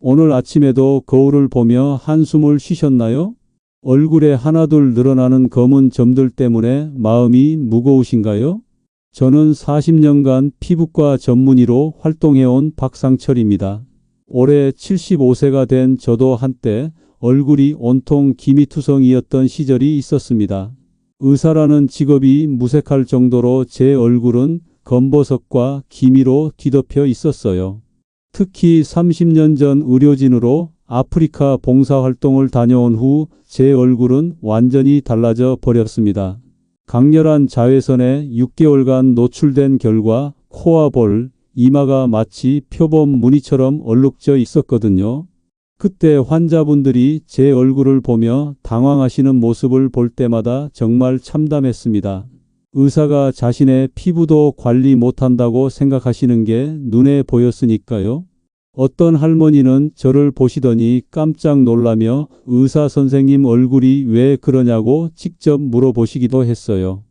오늘 아침에도 거울을 보며 한숨을 쉬셨나요? 얼굴에 하나둘 늘어나는 검은 점들 때문에 마음이 무거우신가요? 저는 40년간 피부과 전문의로 활동해온 박상철입니다. 올해 75세가 된 저도 한때 얼굴이 온통 기미투성이었던 시절이 있었습니다. 의사라는 직업이 무색할 정도로 제 얼굴은 검버섯과 기미로 뒤덮여 있었어요. 특히 30년 전 의료진으로 아프리카 봉사활동을 다녀온 후 제 얼굴은 완전히 달라져 버렸습니다. 강렬한 자외선에 6개월간 노출된 결과 코와 볼, 이마가 마치 표범 무늬처럼 얼룩져 있었거든요. 그때 환자분들이 제 얼굴을 보며 당황하시는 모습을 볼 때마다 정말 참담했습니다. 의사가 자신의 피부도 관리 못한다고 생각하시는 게 눈에 보였으니까요. 어떤 할머니는 저를 보시더니 깜짝 놀라며 의사 선생님 얼굴이 왜 그러냐고 직접 물어보시기도 했어요.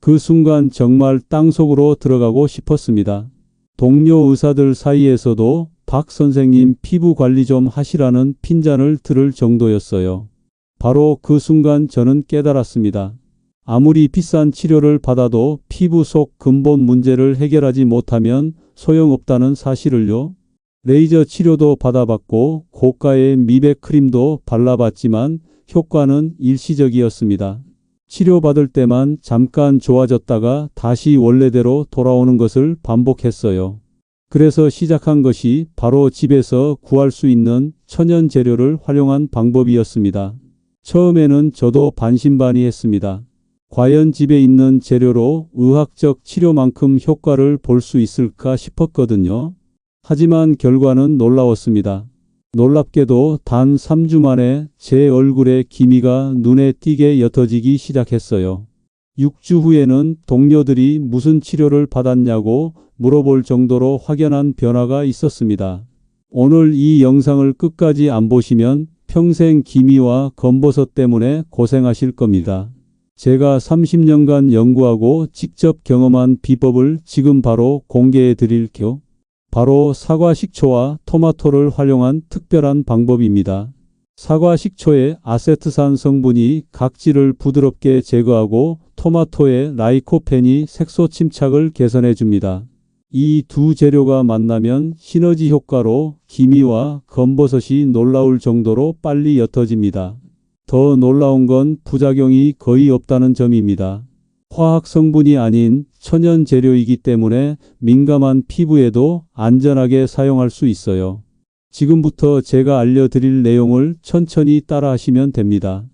그 순간 정말 땅속으로 들어가고 싶었습니다. 동료 의사들 사이에서도 박 선생님 피부 관리 좀 하시라는 핀잔을 들을 정도였어요. 바로 그 순간 저는 깨달았습니다. 아무리 비싼 치료를 받아도 피부 속 근본 문제를 해결하지 못하면 소용없다는 사실을요. 레이저 치료도 받아봤고 고가의 미백 크림도 발라봤지만 효과는 일시적이었습니다. 치료받을 때만 잠깐 좋아졌다가 다시 원래대로 돌아오는 것을 반복했어요. 그래서 시작한 것이 바로 집에서 구할 수 있는 천연 재료를 활용한 방법이었습니다. 처음에는 저도 반신반의했습니다. 과연 집에 있는 재료로 의학적 치료만큼 효과를 볼 수 있을까 싶었거든요. 하지만 결과는 놀라웠습니다. 놀랍게도 단 3주 만에 제 얼굴의 기미가 눈에 띄게 옅어지기 시작했어요. 6주 후에는 동료들이 무슨 치료를 받았냐고 물어볼 정도로 확연한 변화가 있었습니다. 오늘 이 영상을 끝까지 안 보시면 평생 기미와 검버섯 때문에 고생하실 겁니다. 제가 30년간 연구하고 직접 경험한 비법을 지금 바로 공개해 드릴게요. 바로 사과 식초와 토마토를 활용한 특별한 방법입니다. 사과 식초의 아세트산 성분이 각질을 부드럽게 제거하고 토마토의 라이코펜이 색소 침착을 개선해 줍니다. 이 두 재료가 만나면 시너지 효과로 기미와 검버섯이 놀라울 정도로 빨리 옅어집니다. 더 놀라운 건 부작용이 거의 없다는 점입니다. 화학 성분이 아닌 천연 재료이기 때문에 민감한 피부에도 안전하게 사용할 수 있어요. 지금부터 제가 알려드릴 내용을 천천히 따라하시면 됩니다.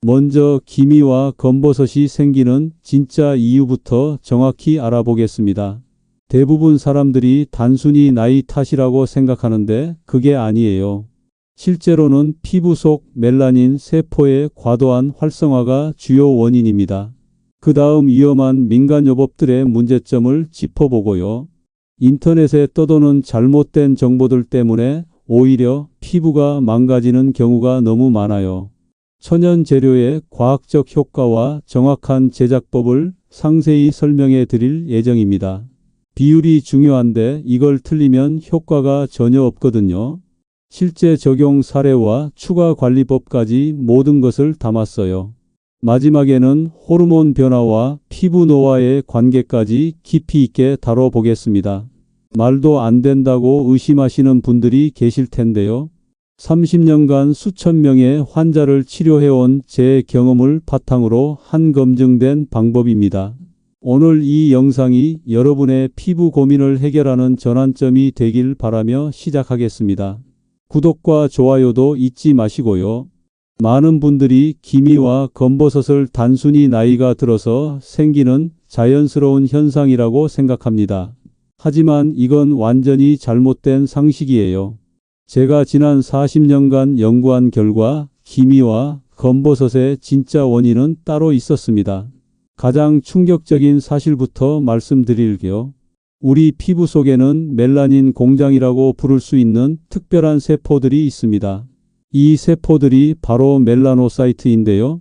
먼저 기미와 검버섯이 생기는 진짜 이유부터 정확히 알아보겠습니다. 대부분 사람들이 단순히 나이 탓이라고 생각하는데 그게 아니에요. 실제로는 피부 속 멜라닌 세포의 과도한 활성화가 주요 원인입니다. 그 다음 위험한 민간요법들의 문제점을 짚어보고요. 인터넷에 떠도는 잘못된 정보들 때문에 오히려 피부가 망가지는 경우가 너무 많아요. 천연 재료의 과학적 효과와 정확한 제작법을 상세히 설명해 드릴 예정입니다. 비율이 중요한데 이걸 틀리면 효과가 전혀 없거든요. 실제 적용 사례와 추가 관리법까지 모든 것을 담았어요. 마지막에는 호르몬 변화와 피부 노화의 관계까지 깊이 있게 다뤄보겠습니다. 말도 안 된다고 의심하시는 분들이 계실 텐데요. 30년간 수천 명의 환자를 치료해온 제 경험을 바탕으로 한 검증된 방법입니다. 오늘 이 영상이 여러분의 피부 고민을 해결하는 전환점이 되길 바라며 시작하겠습니다. 구독과 좋아요도 잊지 마시고요. 많은 분들이 기미와 검버섯을 단순히 나이가 들어서 생기는 자연스러운 현상이라고 생각합니다. 하지만 이건 완전히 잘못된 상식이에요. 제가 지난 40년간 연구한 결과 기미와 검버섯의 진짜 원인은 따로 있었습니다. 가장 충격적인 사실부터 말씀드릴게요. 우리 피부 속에는 멜라닌 공장이라고 부를 수 있는 특별한 세포들이 있습니다. 이 세포들이 바로 멜라노사이트인데요.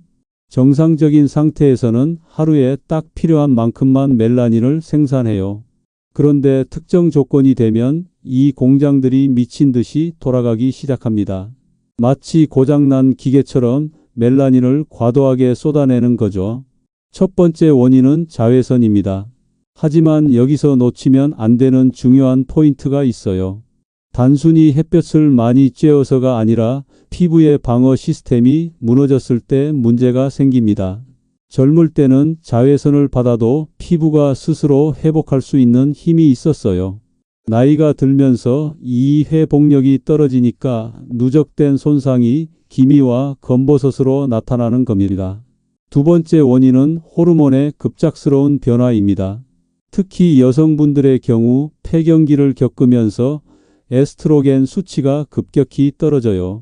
정상적인 상태에서는 하루에 딱 필요한 만큼만 멜라닌을 생산해요. 그런데 특정 조건이 되면 이 공장들이 미친 듯이 돌아가기 시작합니다. 마치 고장난 기계처럼 멜라닌을 과도하게 쏟아내는 거죠. 첫 번째 원인은 자외선입니다. 하지만 여기서 놓치면 안 되는 중요한 포인트가 있어요. 단순히 햇볕을 많이 쬐어서가 아니라 피부의 방어 시스템이 무너졌을 때 문제가 생깁니다. 젊을 때는 자외선을 받아도 피부가 스스로 회복할 수 있는 힘이 있었어요. 나이가 들면서 이 회복력이 떨어지니까 누적된 손상이 기미와 검버섯으로 나타나는 겁니다. 두 번째 원인은 호르몬의 급작스러운 변화입니다. 특히 여성분들의 경우 폐경기를 겪으면서 에스트로겐 수치가 급격히 떨어져요.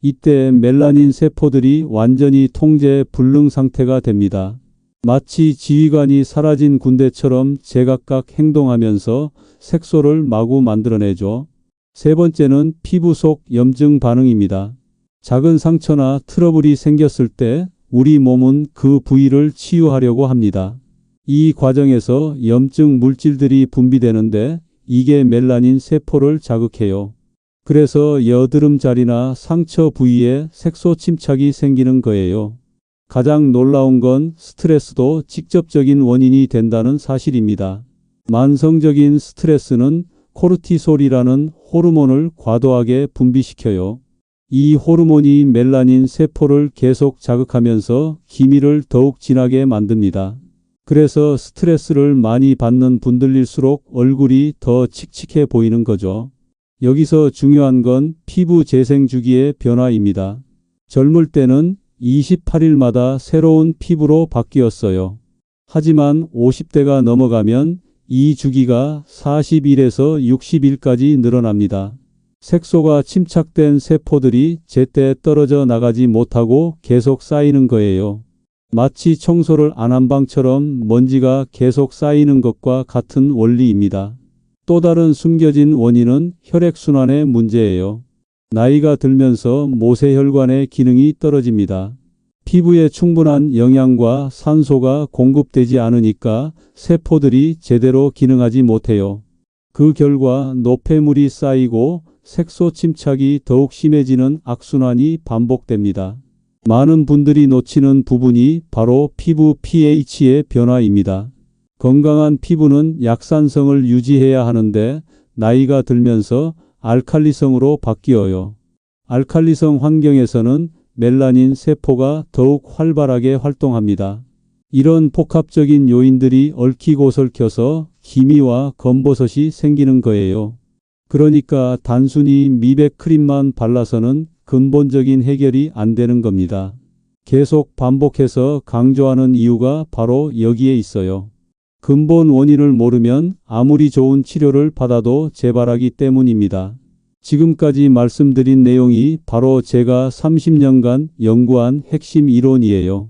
이때 멜라닌 세포들이 완전히 통제 불능 상태가 됩니다. 마치 지휘관이 사라진 군대처럼 제각각 행동하면서 색소를 마구 만들어내죠. 세 번째는 피부 속 염증 반응입니다. 작은 상처나 트러블이 생겼을 때 우리 몸은 그 부위를 치유하려고 합니다. 이 과정에서 염증 물질들이 분비되는데 이게 멜라닌 세포를 자극해요. 그래서 여드름 자리나 상처 부위에 색소 침착이 생기는 거예요. 가장 놀라운 건 스트레스도 직접적인 원인이 된다는 사실입니다. 만성적인 스트레스는 코르티솔이라는 호르몬을 과도하게 분비시켜요. 이 호르몬이 멜라닌 세포를 계속 자극하면서 기미를 더욱 진하게 만듭니다. 그래서 스트레스를 많이 받는 분들일수록 얼굴이 더 칙칙해 보이는 거죠. 여기서 중요한 건 피부 재생 주기의 변화입니다. 젊을 때는 28일마다 새로운 피부로 바뀌었어요. 하지만 50대가 넘어가면 이 주기가 40일에서 60일까지 늘어납니다. 색소가 침착된 세포들이 제때 떨어져 나가지 못하고 계속 쌓이는 거예요. 마치 청소를 안 한 방처럼 먼지가 계속 쌓이는 것과 같은 원리입니다. 또 다른 숨겨진 원인은 혈액순환의 문제예요. 나이가 들면서 모세혈관의 기능이 떨어집니다. 피부에 충분한 영양과 산소가 공급되지 않으니까 세포들이 제대로 기능하지 못해요. 그 결과 노폐물이 쌓이고 색소 침착이 더욱 심해지는 악순환이 반복됩니다. 많은 분들이 놓치는 부분이 바로 피부 pH의 변화입니다. 건강한 피부는 약산성을 유지해야 하는데 나이가 들면서 알칼리성으로 바뀌어요. 알칼리성 환경에서는 멜라닌 세포가 더욱 활발하게 활동합니다. 이런 복합적인 요인들이 얽히고 설켜서 기미와 검버섯이 생기는 거예요. 그러니까 단순히 미백 크림만 발라서는 근본적인 해결이 안 되는 겁니다. 계속 반복해서 강조하는 이유가 바로 여기에 있어요. 근본 원인을 모르면 아무리 좋은 치료를 받아도 재발하기 때문입니다. 지금까지 말씀드린 내용이 바로 제가 30년간 연구한 핵심 이론이에요.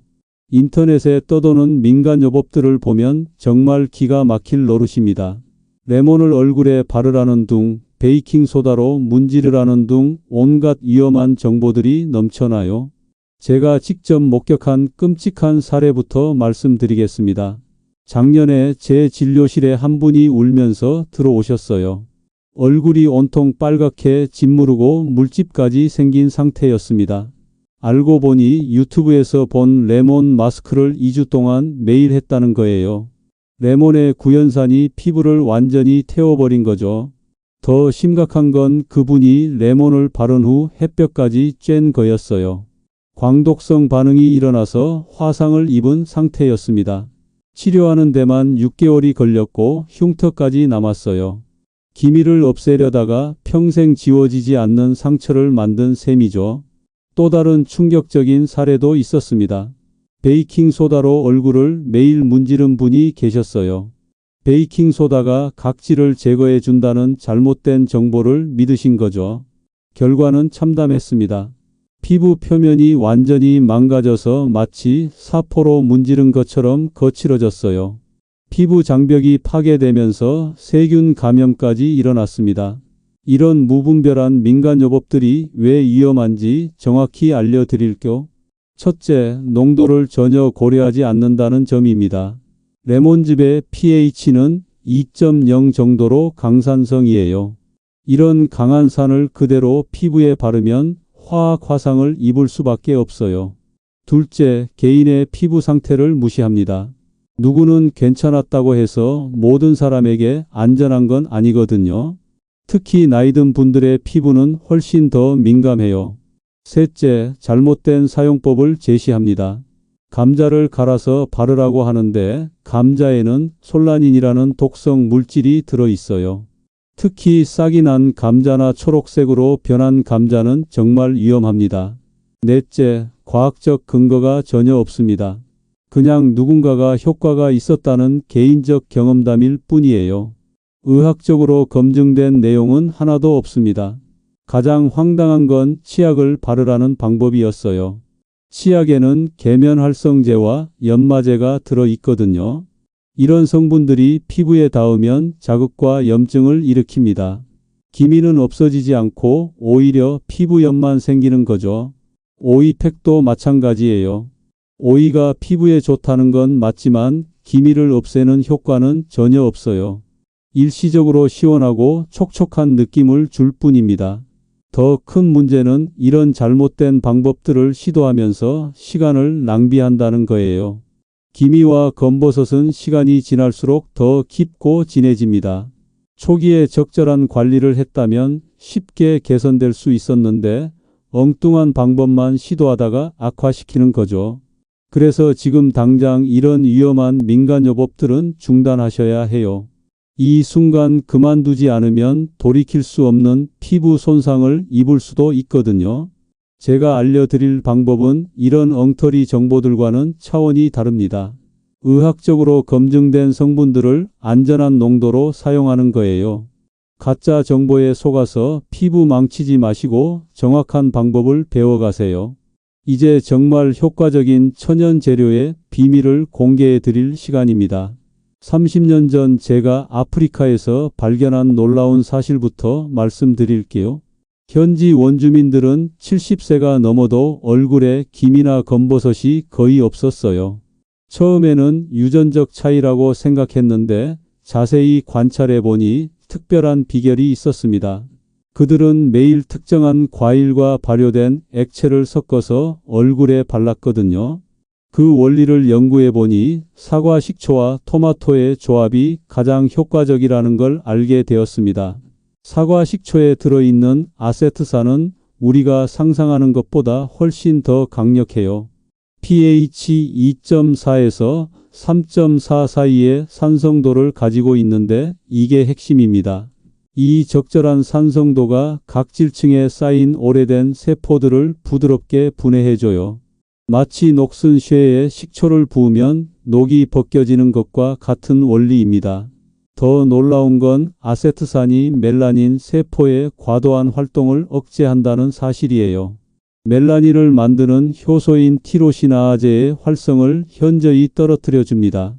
인터넷에 떠도는 민간요법들을 보면 정말 기가 막힐 노릇입니다. 레몬을 얼굴에 바르라는 둥, 베이킹소다로 문지르라는 둥 온갖 위험한 정보들이 넘쳐나요. 제가 직접 목격한 끔찍한 사례부터 말씀드리겠습니다. 작년에 제 진료실에 한 분이 울면서 들어오셨어요. 얼굴이 온통 빨갛게 짓무르고 물집까지 생긴 상태였습니다. 알고 보니 유튜브에서 본 레몬 마스크를 2주 동안 매일 했다는 거예요. 레몬의 구연산이 피부를 완전히 태워버린 거죠. 더 심각한 건 그분이 레몬을 바른 후 햇볕까지 쬐는 거였어요. 광독성 반응이 일어나서 화상을 입은 상태였습니다. 치료하는 데만 6개월이 걸렸고 흉터까지 남았어요. 기미를 없애려다가 평생 지워지지 않는 상처를 만든 셈이죠. 또 다른 충격적인 사례도 있었습니다. 베이킹소다로 얼굴을 매일 문지른 분이 계셨어요. 베이킹소다가 각질을 제거해 준다는 잘못된 정보를 믿으신 거죠. 결과는 참담했습니다. 피부 표면이 완전히 망가져서 마치 사포로 문지른 것처럼 거칠어졌어요. 피부 장벽이 파괴되면서 세균 감염까지 일어났습니다. 이런 무분별한 민간요법들이 왜 위험한지 정확히 알려드릴게요. 첫째, 농도를 전혀 고려하지 않는다는 점입니다. 레몬즙의 pH는 2.0 정도로 강산성이에요. 이런 강한 산을 그대로 피부에 바르면 화학 화상을 입을 수밖에 없어요. 둘째, 개인의 피부 상태를 무시합니다. 누구는 괜찮았다고 해서 모든 사람에게 안전한 건 아니거든요. 특히 나이 든 분들의 피부는 훨씬 더 민감해요. 셋째, 잘못된 사용법을 제시합니다. 감자를 갈아서 바르라고 하는데 감자에는 솔라닌이라는 독성 물질이 들어 있어요. 특히 싹이 난 감자나 초록색으로 변한 감자는 정말 위험합니다. 넷째, 과학적 근거가 전혀 없습니다. 그냥 누군가가 효과가 있었다는 개인적 경험담일 뿐이에요. 의학적으로 검증된 내용은 하나도 없습니다. 가장 황당한 건 치약을 바르라는 방법이었어요. 치약에는 계면활성제와 연마제가 들어 있거든요. 이런 성분들이 피부에 닿으면 자극과 염증을 일으킵니다. 기미는 없어지지 않고 오히려 피부염만 생기는 거죠. 오이팩도 마찬가지예요. 오이가 피부에 좋다는 건 맞지만 기미를 없애는 효과는 전혀 없어요. 일시적으로 시원하고 촉촉한 느낌을 줄 뿐입니다. 더 큰 문제는 이런 잘못된 방법들을 시도하면서 시간을 낭비한다는 거예요. 기미와 검버섯은 시간이 지날수록 더 깊고 진해집니다. 초기에 적절한 관리를 했다면 쉽게 개선될 수 있었는데 엉뚱한 방법만 시도하다가 악화시키는 거죠. 그래서 지금 당장 이런 위험한 민간요법들은 중단하셔야 해요. 이 순간 그만두지 않으면 돌이킬 수 없는 피부 손상을 입을 수도 있거든요. 제가 알려드릴 방법은 이런 엉터리 정보들과는 차원이 다릅니다. 의학적으로 검증된 성분들을 안전한 농도로 사용하는 거예요. 가짜 정보에 속아서 피부 망치지 마시고 정확한 방법을 배워가세요. 이제 정말 효과적인 천연 재료의 비밀을 공개해 드릴 시간입니다. 30년 전 제가 아프리카에서 발견한 놀라운 사실부터 말씀드릴게요. 현지 원주민들은 70세가 넘어도 얼굴에 기미나 검버섯이 거의 없었어요. 처음에는 유전적 차이라고 생각했는데 자세히 관찰해 보니 특별한 비결이 있었습니다. 그들은 매일 특정한 과일과 발효된 액체를 섞어서 얼굴에 발랐거든요. 그 원리를 연구해 보니 사과 식초와 토마토의 조합이 가장 효과적이라는 걸 알게 되었습니다. 사과 식초에 들어있는 아세트산은 우리가 상상하는 것보다 훨씬 더 강력해요. pH 2.4에서 3.4 사이의 산성도를 가지고 있는데 이게 핵심입니다. 이 적절한 산성도가 각질층에 쌓인 오래된 세포들을 부드럽게 분해해줘요. 마치 녹슨 쇠에 식초를 부으면 녹이 벗겨지는 것과 같은 원리입니다. 더 놀라운 건 아세트산이 멜라닌 세포의 과도한 활동을 억제한다는 사실이에요. 멜라닌을 만드는 효소인 티로시나아제의 활성을 현저히 떨어뜨려 줍니다.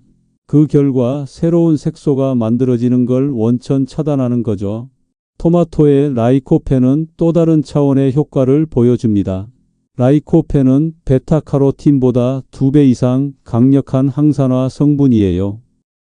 그 결과 새로운 색소가 만들어지는 걸 원천 차단하는 거죠. 토마토의 라이코펜은 또 다른 차원의 효과를 보여줍니다. 라이코펜은 베타카로틴보다 2배 이상 강력한 항산화 성분이에요.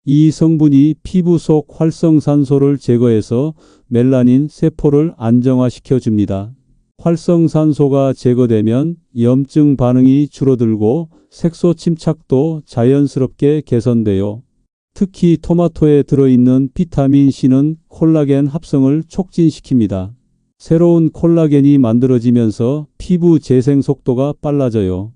이 성분이 피부 속 활성산소를 제거해서 멜라닌 세포를 안정화시켜 줍니다. 활성산소가 제거되면 염증 반응이 줄어들고 색소 침착도 자연스럽게 개선돼요. 특히 토마토에 들어있는 비타민C는 콜라겐 합성을 촉진시킵니다. 새로운 콜라겐이 만들어지면서 피부 재생 속도가 빨라져요.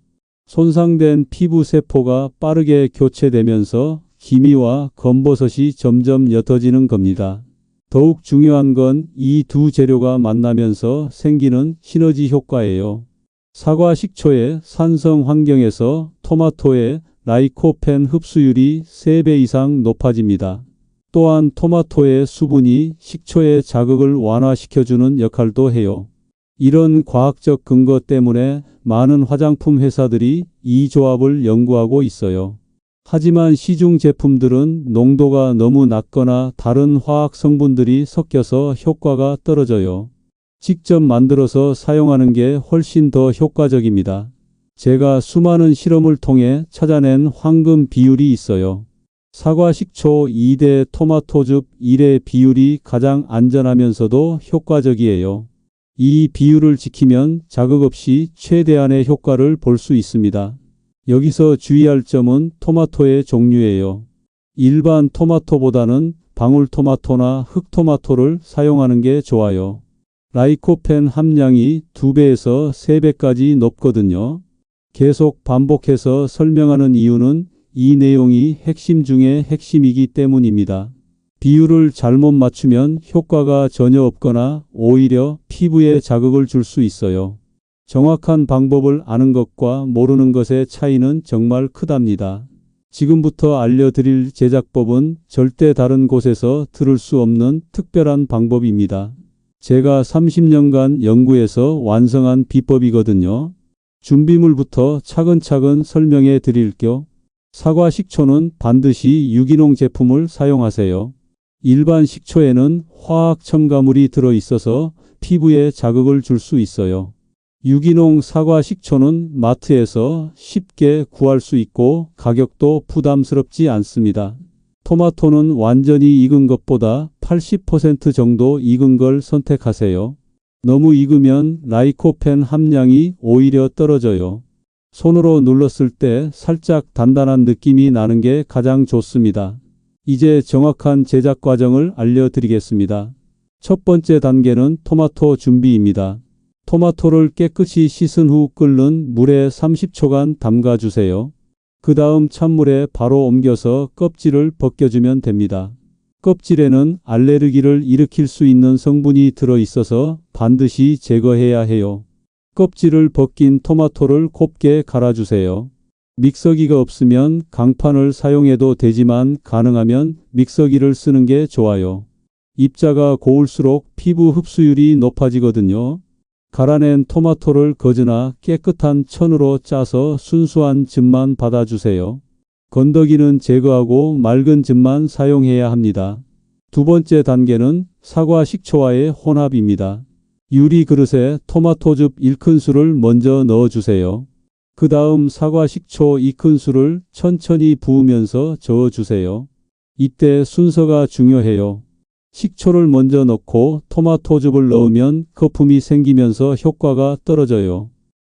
손상된 피부 세포가 빠르게 교체되면서 기미와 검버섯이 점점 옅어지는 겁니다. 더욱 중요한 건 이 두 재료가 만나면서 생기는 시너지 효과예요. 사과 식초의 산성 환경에서 토마토의 라이코펜 흡수율이 3배 이상 높아집니다. 또한 토마토의 수분이 식초의 자극을 완화시켜주는 역할도 해요. 이런 과학적 근거 때문에 많은 화장품 회사들이 이 조합을 연구하고 있어요. 하지만 시중 제품들은 농도가 너무 낮거나 다른 화학 성분들이 섞여서 효과가 떨어져요. 직접 만들어서 사용하는 게 훨씬 더 효과적입니다. 제가 수많은 실험을 통해 찾아낸 황금 비율이 있어요. 사과 식초 2대 토마토즙 1의 비율이 가장 안전하면서도 효과적이에요. 이 비율을 지키면 자극 없이 최대한의 효과를 볼 수 있습니다. 여기서 주의할 점은 토마토의 종류예요. 일반 토마토보다는 방울토마토나 흑토마토를 사용하는 게 좋아요. 라이코펜 함량이 2배에서 3배까지 높거든요. 계속 반복해서 설명하는 이유는 이 내용이 핵심 중의 핵심이기 때문입니다. 비율을 잘못 맞추면 효과가 전혀 없거나 오히려 피부에 자극을 줄 수 있어요. 정확한 방법을 아는 것과 모르는 것의 차이는 정말 크답니다. 지금부터 알려드릴 제작법은 절대 다른 곳에서 들을 수 없는 특별한 방법입니다. 제가 30년간 연구해서 완성한 비법이거든요. 준비물부터 차근차근 설명해 드릴게요. 사과 식초는 반드시 유기농 제품을 사용하세요. 일반 식초에는 화학 첨가물이 들어있어서 피부에 자극을 줄 수 있어요. 유기농 사과 식초는 마트에서 쉽게 구할 수 있고 가격도 부담스럽지 않습니다. 토마토는 완전히 익은 것보다 80% 정도 익은 걸 선택하세요. 너무 익으면 라이코펜 함량이 오히려 떨어져요. 손으로 눌렀을 때 살짝 단단한 느낌이 나는 게 가장 좋습니다. 이제 정확한 제작 과정을 알려드리겠습니다. 첫 번째 단계는 토마토 준비입니다. 토마토를 깨끗이 씻은 후 끓는 물에 30초간 담가주세요. 그 다음 찬물에 바로 옮겨서 껍질을 벗겨주면 됩니다. 껍질에는 알레르기를 일으킬 수 있는 성분이 들어있어서 반드시 제거해야 해요. 껍질을 벗긴 토마토를 곱게 갈아주세요. 믹서기가 없으면 강판을 사용해도 되지만 가능하면 믹서기를 쓰는 게 좋아요. 입자가 고울수록 피부 흡수율이 높아지거든요. 갈아낸 토마토를 거즈나 깨끗한 천으로 짜서 순수한 즙만 받아주세요. 건더기는 제거하고 맑은 즙만 사용해야 합니다. 두 번째 단계는 사과 식초와의 혼합입니다. 유리 그릇에 토마토즙 1큰술을 먼저 넣어주세요. 그 다음 사과 식초 2큰술을 천천히 부으면서 저어주세요. 이때 순서가 중요해요. 식초를 먼저 넣고 토마토즙을 넣으면 거품이 생기면서 효과가 떨어져요.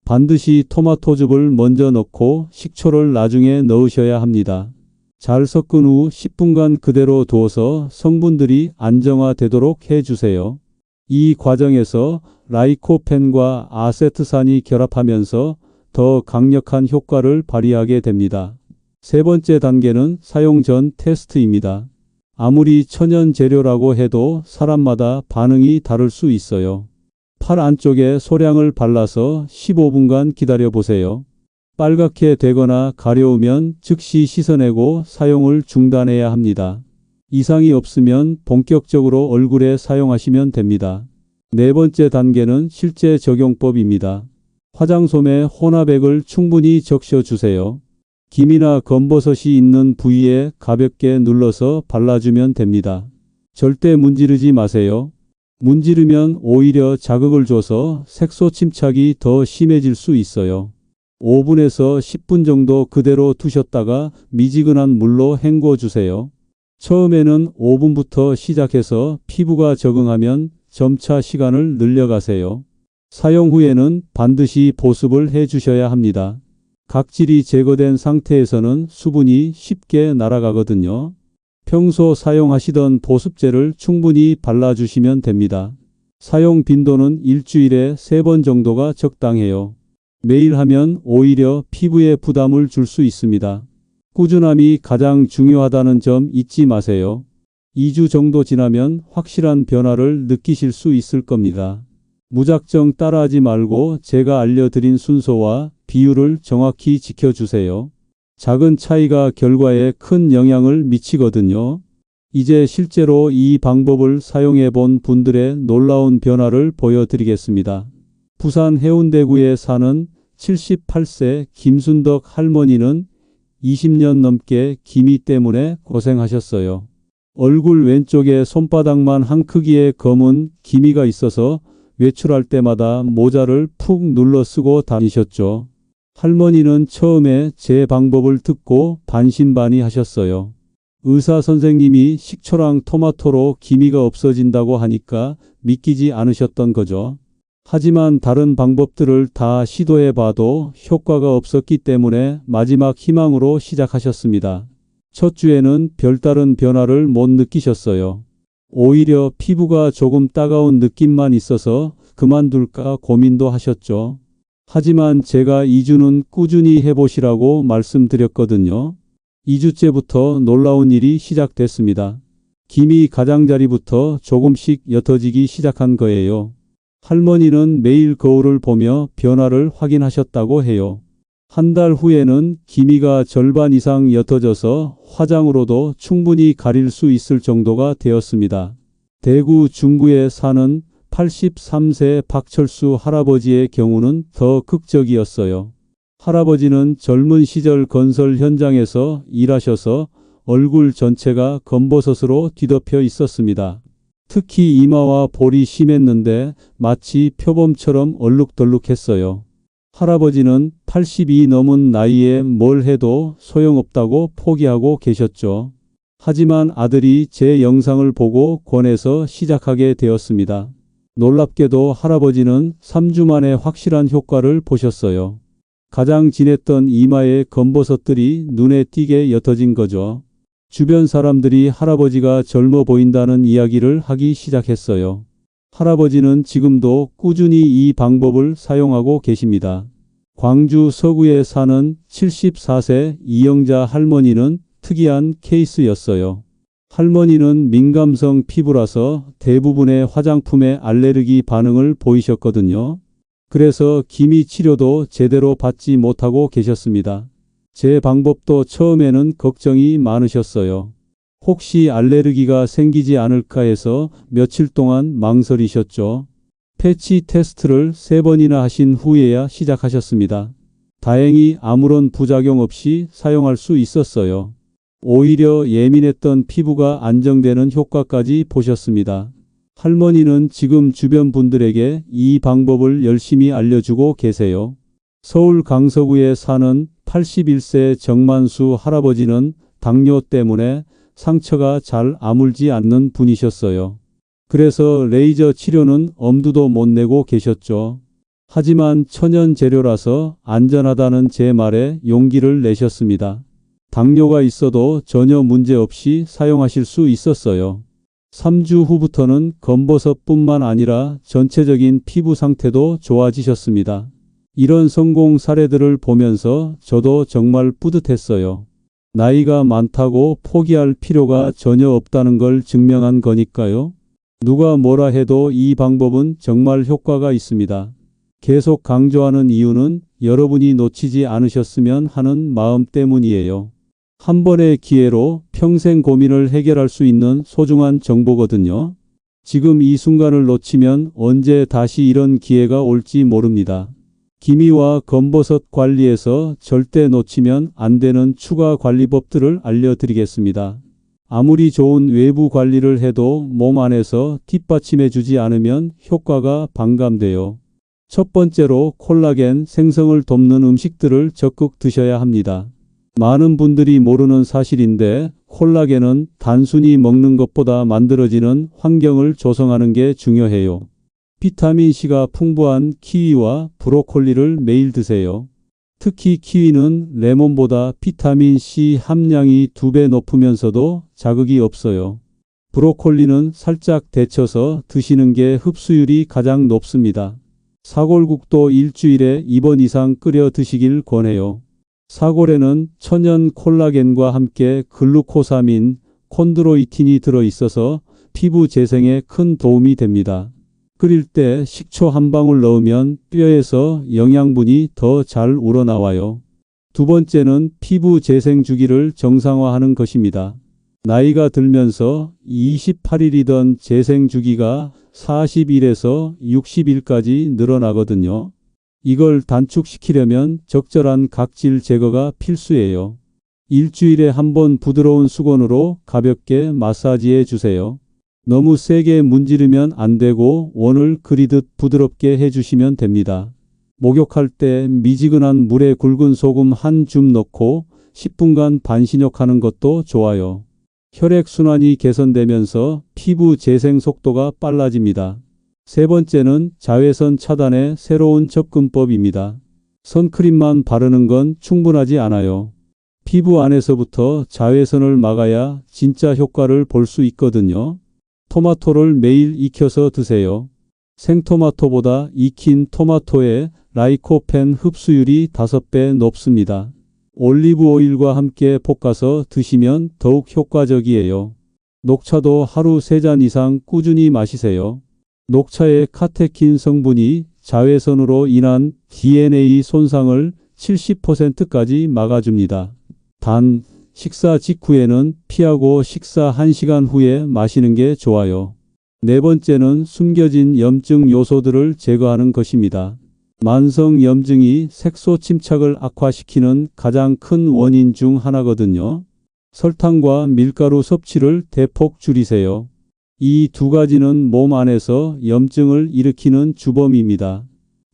반드시 토마토즙을 먼저 넣고 식초를 나중에 넣으셔야 합니다. 잘 섞은 후 10분간 그대로 두어서 성분들이 안정화되도록 해주세요. 이 과정에서 라이코펜과 아세트산이 결합하면서 더 강력한 효과를 발휘하게 됩니다. 세 번째 단계는 사용 전 테스트입니다. 아무리 천연 재료라고 해도 사람마다 반응이 다를 수 있어요. 팔 안쪽에 소량을 발라서 15분간 기다려 보세요. 빨갛게 되거나 가려우면 즉시 씻어내고 사용을 중단해야 합니다. 이상이 없으면 본격적으로 얼굴에 사용하시면 됩니다. 네 번째 단계는 실제 적용법입니다. 화장솜에 혼합액을 충분히 적셔주세요. 김이나 검버섯이 있는 부위에 가볍게 눌러서 발라주면 됩니다. 절대 문지르지 마세요. 문지르면 오히려 자극을 줘서 색소 침착이 더 심해질 수 있어요. 5분에서 10분 정도 그대로 두셨다가 미지근한 물로 헹궈주세요. 처음에는 5분부터 시작해서 피부가 적응하면 점차 시간을 늘려가세요. 사용 후에는 반드시 보습을 해주셔야 합니다. 각질이 제거된 상태에서는 수분이 쉽게 날아가거든요. 평소 사용하시던 보습제를 충분히 발라주시면 됩니다. 사용 빈도는 일주일에 3번 정도가 적당해요. 매일 하면 오히려 피부에 부담을 줄 수 있습니다. 꾸준함이 가장 중요하다는 점 잊지 마세요. 2주 정도 지나면 확실한 변화를 느끼실 수 있을 겁니다. 무작정 따라하지 말고 제가 알려드린 순서와 비율을 정확히 지켜주세요. 작은 차이가 결과에 큰 영향을 미치거든요. 이제 실제로 이 방법을 사용해 본 분들의 놀라운 변화를 보여드리겠습니다. 부산 해운대구에 사는 78세 김순덕 할머니는 20년 넘게 기미 때문에 고생하셨어요. 얼굴 왼쪽에 손바닥만 한 크기의 검은 기미가 있어서 외출할 때마다 모자를 푹 눌러 쓰고 다니셨죠. 할머니는 처음에 제 방법을 듣고 반신반의하셨어요. 의사 선생님이 식초랑 토마토로 기미가 없어진다고 하니까 믿기지 않으셨던 거죠. 하지만 다른 방법들을 다 시도해 봐도 효과가 없었기 때문에 마지막 희망으로 시작하셨습니다. 첫 주에는 별다른 변화를 못 느끼셨어요. 오히려 피부가 조금 따가운 느낌만 있어서 그만둘까 고민도 하셨죠. 하지만 제가 2주는 꾸준히 해보시라고 말씀드렸거든요. 2주째부터 놀라운 일이 시작됐습니다. 기미 가장자리부터 조금씩 옅어지기 시작한 거예요. 할머니는 매일 거울을 보며 변화를 확인하셨다고 해요. 한 달 후에는 기미가 절반 이상 옅어져서 화장으로도 충분히 가릴 수 있을 정도가 되었습니다. 대구 중구에 사는 83세 박철수 할아버지의 경우는 더 극적이었어요. 할아버지는 젊은 시절 건설 현장에서 일하셔서 얼굴 전체가 검버섯으로 뒤덮여 있었습니다. 특히 이마와 볼이 심했는데 마치 표범처럼 얼룩덜룩했어요. 할아버지는 80이 넘은 나이에 뭘 해도 소용없다고 포기하고 계셨죠. 하지만 아들이 제 영상을 보고 권해서 시작하게 되었습니다. 놀랍게도 할아버지는 3주 만에 확실한 효과를 보셨어요. 가장 진했던 이마의 검버섯들이 눈에 띄게 옅어진 거죠. 주변 사람들이 할아버지가 젊어 보인다는 이야기를 하기 시작했어요. 할아버지는 지금도 꾸준히 이 방법을 사용하고 계십니다. 광주 서구에 사는 74세 이영자 할머니는 특이한 케이스였어요. 할머니는 민감성 피부라서 대부분의 화장품에 알레르기 반응을 보이셨거든요. 그래서 기미 치료도 제대로 받지 못하고 계셨습니다. 제 방법도 처음에는 걱정이 많으셨어요. 혹시 알레르기가 생기지 않을까 해서 며칠 동안 망설이셨죠. 패치 테스트를 3번이나 하신 후에야 시작하셨습니다. 다행히 아무런 부작용 없이 사용할 수 있었어요. 오히려 예민했던 피부가 안정되는 효과까지 보셨습니다. 할머니는 지금 주변 분들에게 이 방법을 열심히 알려주고 계세요. 서울 강서구에 사는 81세 정만수 할아버지는 당뇨 때문에 상처가 잘 아물지 않는 분이셨어요. 그래서 레이저 치료는 엄두도 못 내고 계셨죠. 하지만 천연 재료라서 안전하다는 제 말에 용기를 내셨습니다. 당뇨가 있어도 전혀 문제 없이 사용하실 수 있었어요. 3주 후부터는 검버섯뿐만 아니라 전체적인 피부 상태도 좋아지셨습니다. 이런 성공 사례들을 보면서 저도 정말 뿌듯했어요. 나이가 많다고 포기할 필요가 전혀 없다는 걸 증명한 거니까요. 누가 뭐라 해도 이 방법은 정말 효과가 있습니다. 계속 강조하는 이유는 여러분이 놓치지 않으셨으면 하는 마음 때문이에요. 한 번의 기회로 평생 고민을 해결할 수 있는 소중한 정보거든요. 지금 이 순간을 놓치면 언제 다시 이런 기회가 올지 모릅니다. 기미와 검버섯 관리에서 절대 놓치면 안 되는 추가 관리법들을 알려드리겠습니다. 아무리 좋은 외부 관리를 해도 몸 안에서 뒷받침해 주지 않으면 효과가 반감돼요. 첫 번째로 콜라겐 생성을 돕는 음식들을 적극 드셔야 합니다. 많은 분들이 모르는 사실인데 콜라겐은 단순히 먹는 것보다 만들어지는 환경을 조성하는 게 중요해요. 비타민C가 풍부한 키위와 브로콜리를 매일 드세요. 특히 키위는 레몬보다 비타민C 함량이 2배 높으면서도 자극이 없어요. 브로콜리는 살짝 데쳐서 드시는 게 흡수율이 가장 높습니다. 사골국도 일주일에 2번 이상 끓여 드시길 권해요. 사골에는 천연 콜라겐과 함께 글루코사민, 콘드로이틴이 들어있어서 피부 재생에 큰 도움이 됩니다. 끓일 때 식초 한 방울 넣으면 뼈에서 영양분이 더 잘 우러나와요. 두 번째는 피부 재생 주기를 정상화하는 것입니다. 나이가 들면서 28일이던 재생 주기가 40일에서 60일까지 늘어나거든요. 이걸 단축시키려면 적절한 각질 제거가 필수예요. 일주일에 한 번 부드러운 수건으로 가볍게 마사지해 주세요. 너무 세게 문지르면 안 되고 원을 그리듯 부드럽게 해주시면 됩니다. 목욕할 때 미지근한 물에 굵은 소금 한 줌 넣고 10분간 반신욕하는 것도 좋아요. 혈액순환이 개선되면서 피부 재생 속도가 빨라집니다. 세 번째는 자외선 차단의 새로운 접근법입니다. 선크림만 바르는 건 충분하지 않아요. 피부 안에서부터 자외선을 막아야 진짜 효과를 볼 수 있거든요. 토마토를 매일 익혀서 드세요. 생토마토보다 익힌 토마토의 라이코펜 흡수율이 5배 높습니다. 올리브 오일과 함께 볶아서 드시면 더욱 효과적이에요. 녹차도 하루 3잔 이상 꾸준히 마시세요. 녹차의 카테킨 성분이 자외선으로 인한 DNA 손상을 70%까지 막아줍니다. 단, 식사 직후에는 피하고 식사 1시간 후에 마시는 게 좋아요. 네 번째는 숨겨진 염증 요소들을 제거하는 것입니다. 만성 염증이 색소 침착을 악화시키는 가장 큰 원인 중 하나거든요. 설탕과 밀가루 섭취를 대폭 줄이세요. 이 두 가지는 몸 안에서 염증을 일으키는 주범입니다.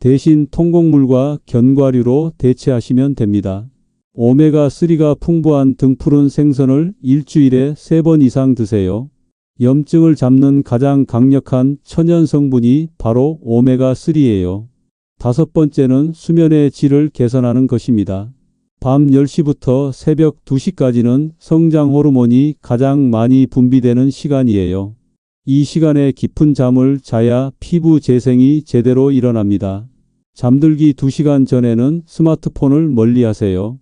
대신 통곡물과 견과류로 대체하시면 됩니다. 오메가3가 풍부한 등푸른 생선을 일주일에 3번 이상 드세요. 염증을 잡는 가장 강력한 천연 성분이 바로 오메가3예요. 다섯 번째는 수면의 질을 개선하는 것입니다. 밤 10시부터 새벽 2시까지는 성장 호르몬이 가장 많이 분비되는 시간이에요. 이 시간에 깊은 잠을 자야 피부 재생이 제대로 일어납니다. 잠들기 2시간 전에는 스마트폰을 멀리하세요.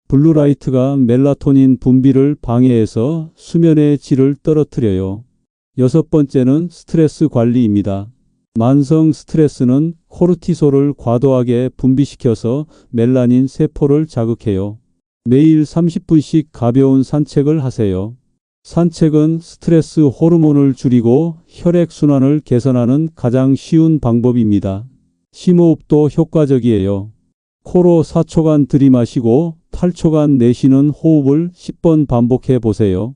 블루라이트가 멜라토닌 분비를 방해해서 수면의 질을 떨어뜨려요. 여섯 번째는 스트레스 관리입니다. 만성 스트레스는 코르티솔을 과도하게 분비시켜서 멜라닌 세포를 자극해요. 매일 30분씩 가벼운 산책을 하세요. 산책은 스트레스 호르몬을 줄이고 혈액순환을 개선하는 가장 쉬운 방법입니다. 심호흡도 효과적이에요. 코로 4초간 들이마시고 8초간 내쉬는 호흡을 10번 반복해 보세요.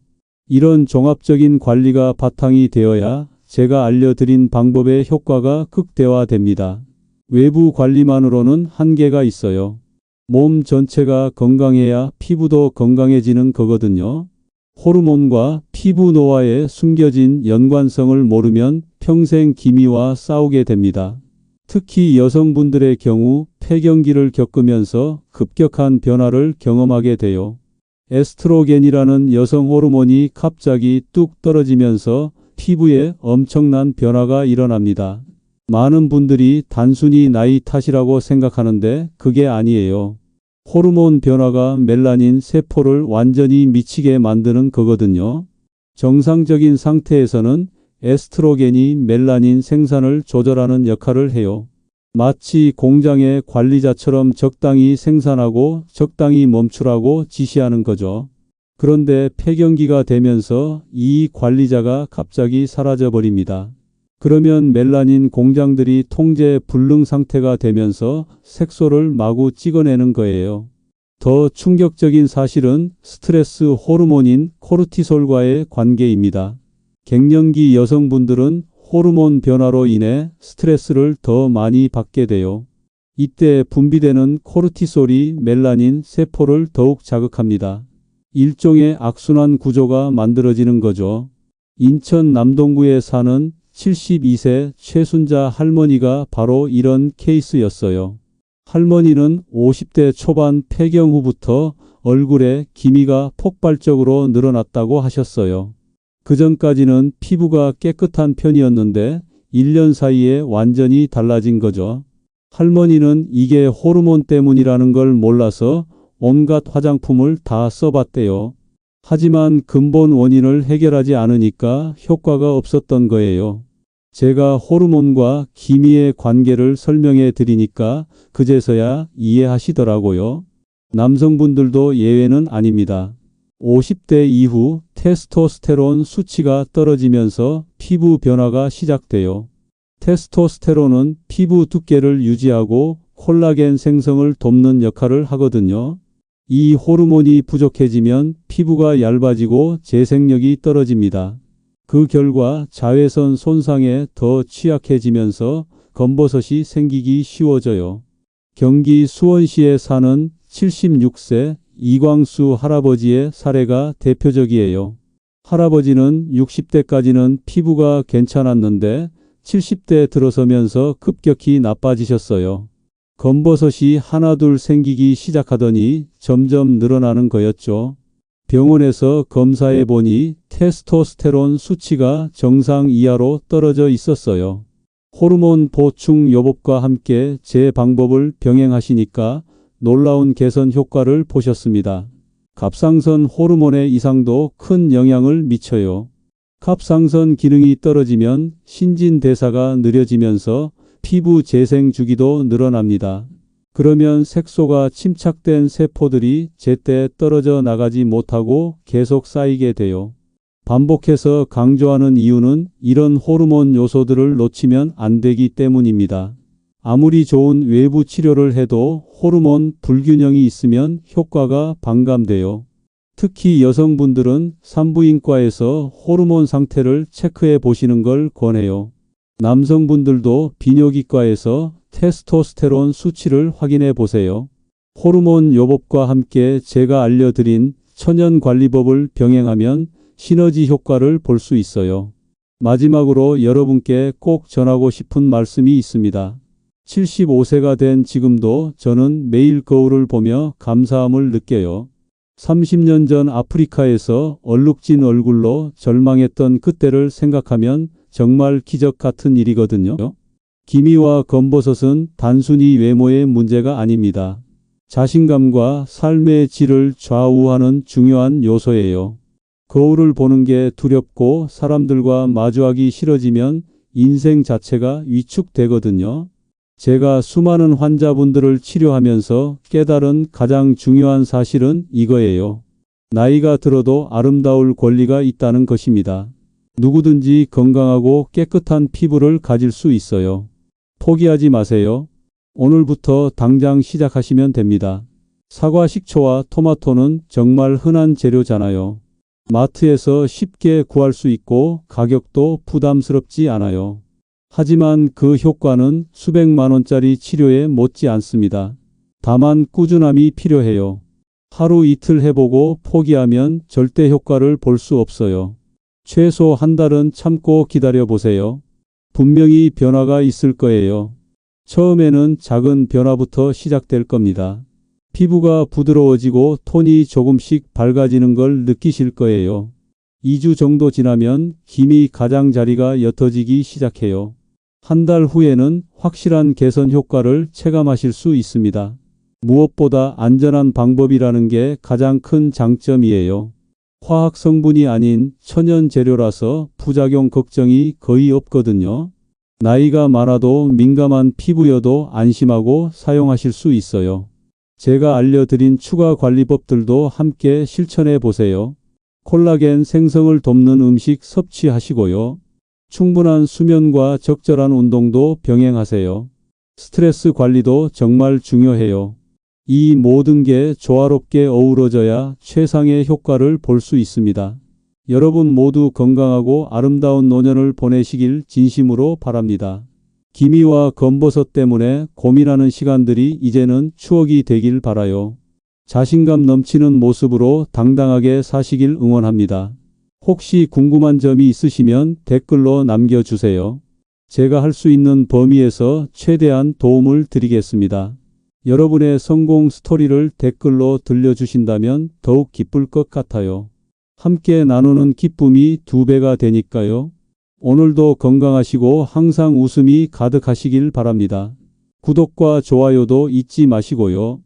이런 종합적인 관리가 바탕이 되어야 제가 알려드린 방법의 효과가 극대화됩니다. 외부 관리만으로는 한계가 있어요. 몸 전체가 건강해야 피부도 건강해지는 거거든요. 호르몬과 피부 노화의 숨겨진 연관성을 모르면 평생 기미와 싸우게 됩니다. 특히 여성분들의 경우 폐경기를 겪으면서 급격한 변화를 경험하게 돼요. 에스트로겐이라는 여성 호르몬이 갑자기 뚝 떨어지면서 피부에 엄청난 변화가 일어납니다. 많은 분들이 단순히 나이 탓이라고 생각하는데 그게 아니에요. 호르몬 변화가 멜라닌 세포를 완전히 미치게 만드는 거거든요. 정상적인 상태에서는 에스트로겐이 멜라닌 생산을 조절하는 역할을 해요. 마치 공장의 관리자처럼 적당히 생산하고 적당히 멈추라고 지시하는 거죠. 그런데 폐경기가 되면서 이 관리자가 갑자기 사라져 버립니다. 그러면 멜라닌 공장들이 통제 불능 상태가 되면서 색소를 마구 찍어내는 거예요. 더 충격적인 사실은 스트레스 호르몬인 코르티솔과의 관계입니다. 갱년기 여성분들은 호르몬 변화로 인해 스트레스를 더 많이 받게 돼요. 이때 분비되는 코르티솔이 멜라닌 세포를 더욱 자극합니다. 일종의 악순환 구조가 만들어지는 거죠. 인천 남동구에 사는 72세 최순자 할머니가 바로 이런 케이스였어요. 할머니는 50대 초반 폐경 후부터 얼굴에 기미가 폭발적으로 늘어났다고 하셨어요. 그전까지는 피부가 깨끗한 편이었는데 1년 사이에 완전히 달라진 거죠. 할머니는 이게 호르몬 때문이라는 걸 몰라서 온갖 화장품을 다 써봤대요. 하지만 근본 원인을 해결하지 않으니까 효과가 없었던 거예요. 제가 호르몬과 기미의 관계를 설명해 드리니까 그제서야 이해하시더라고요. 남성분들도 예외는 아닙니다. 50대 이후 테스토스테론 수치가 떨어지면서 피부 변화가 시작돼요. 테스토스테론은 피부 두께를 유지하고 콜라겐 생성을 돕는 역할을 하거든요. 이 호르몬이 부족해지면 피부가 얇아지고 재생력이 떨어집니다. 그 결과 자외선 손상에 더 취약해지면서 검버섯이 생기기 쉬워져요. 경기 수원시에 사는 76세 이광수 할아버지의 사례가 대표적이에요. 할아버지는 60대까지는 피부가 괜찮았는데 70대 들어서면서 급격히 나빠지셨어요. 검버섯이 하나둘 생기기 시작하더니 점점 늘어나는 거였죠. 병원에서 검사해 보니 테스토스테론 수치가 정상 이하로 떨어져 있었어요. 호르몬 보충 요법과 함께 제 방법을 병행하시니까 놀라운 개선 효과를 보셨습니다. 갑상선 호르몬의 이상도 큰 영향을 미쳐요. 갑상선 기능이 떨어지면 신진대사가 느려지면서 피부 재생 주기도 늘어납니다. 그러면 색소가 침착된 세포들이 제때 떨어져 나가지 못하고 계속 쌓이게 돼요. 반복해서 강조하는 이유는 이런 호르몬 요소들을 놓치면 안 되기 때문입니다. 아무리 좋은 외부 치료를 해도 호르몬 불균형이 있으면 효과가 반감돼요. 특히 여성분들은 산부인과에서 호르몬 상태를 체크해 보시는 걸 권해요. 남성분들도 비뇨기과에서 테스토스테론 수치를 확인해 보세요. 호르몬 요법과 함께 제가 알려드린 천연관리법을 병행하면 시너지 효과를 볼 수 있어요. 마지막으로 여러분께 꼭 전하고 싶은 말씀이 있습니다. 75세가 된 지금도 저는 매일 거울을 보며 감사함을 느껴요. 30년 전 아프리카에서 얼룩진 얼굴로 절망했던 그때를 생각하면 정말 기적 같은 일이거든요. 기미와 검버섯은 단순히 외모의 문제가 아닙니다. 자신감과 삶의 질을 좌우하는 중요한 요소예요. 거울을 보는 게 두렵고 사람들과 마주하기 싫어지면 인생 자체가 위축되거든요. 제가 수많은 환자분들을 치료하면서 깨달은 가장 중요한 사실은 이거예요. 나이가 들어도 아름다울 권리가 있다는 것입니다. 누구든지 건강하고 깨끗한 피부를 가질 수 있어요. 포기하지 마세요. 오늘부터 당장 시작하시면 됩니다. 사과, 식초와 토마토는 정말 흔한 재료잖아요. 마트에서 쉽게 구할 수 있고 가격도 부담스럽지 않아요. 하지만 그 효과는 수백만 원짜리 치료에 못지 않습니다. 다만 꾸준함이 필요해요. 하루 이틀 해보고 포기하면 절대 효과를 볼 수 없어요. 최소 한 달은 참고 기다려보세요. 분명히 변화가 있을 거예요. 처음에는 작은 변화부터 시작될 겁니다. 피부가 부드러워지고 톤이 조금씩 밝아지는 걸 느끼실 거예요. 2주 정도 지나면 기미 가장자리가 옅어지기 시작해요. 한 달 후에는 확실한 개선 효과를 체감하실 수 있습니다. 무엇보다 안전한 방법이라는 게 가장 큰 장점이에요. 화학 성분이 아닌 천연 재료라서 부작용 걱정이 거의 없거든요. 나이가 많아도 민감한 피부여도 안심하고 사용하실 수 있어요. 제가 알려드린 추가 관리법들도 함께 실천해 보세요. 콜라겐 생성을 돕는 음식 섭취하시고요. 충분한 수면과 적절한 운동도 병행하세요. 스트레스 관리도 정말 중요해요. 이 모든 게 조화롭게 어우러져야 최상의 효과를 볼 수 있습니다. 여러분 모두 건강하고 아름다운 노년을 보내시길 진심으로 바랍니다. 기미와 검버섯 때문에 고민하는 시간들이 이제는 추억이 되길 바라요. 자신감 넘치는 모습으로 당당하게 사시길 응원합니다. 혹시 궁금한 점이 있으시면 댓글로 남겨주세요. 제가 할 수 있는 범위에서 최대한 도움을 드리겠습니다. 여러분의 성공 스토리를 댓글로 들려주신다면 더욱 기쁠 것 같아요. 함께 나누는 기쁨이 2배가 되니까요. 오늘도 건강하시고 항상 웃음이 가득하시길 바랍니다. 구독과 좋아요도 잊지 마시고요.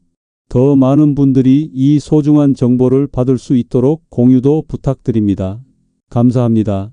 더 많은 분들이 이 소중한 정보를 받을 수 있도록 공유도 부탁드립니다. 감사합니다.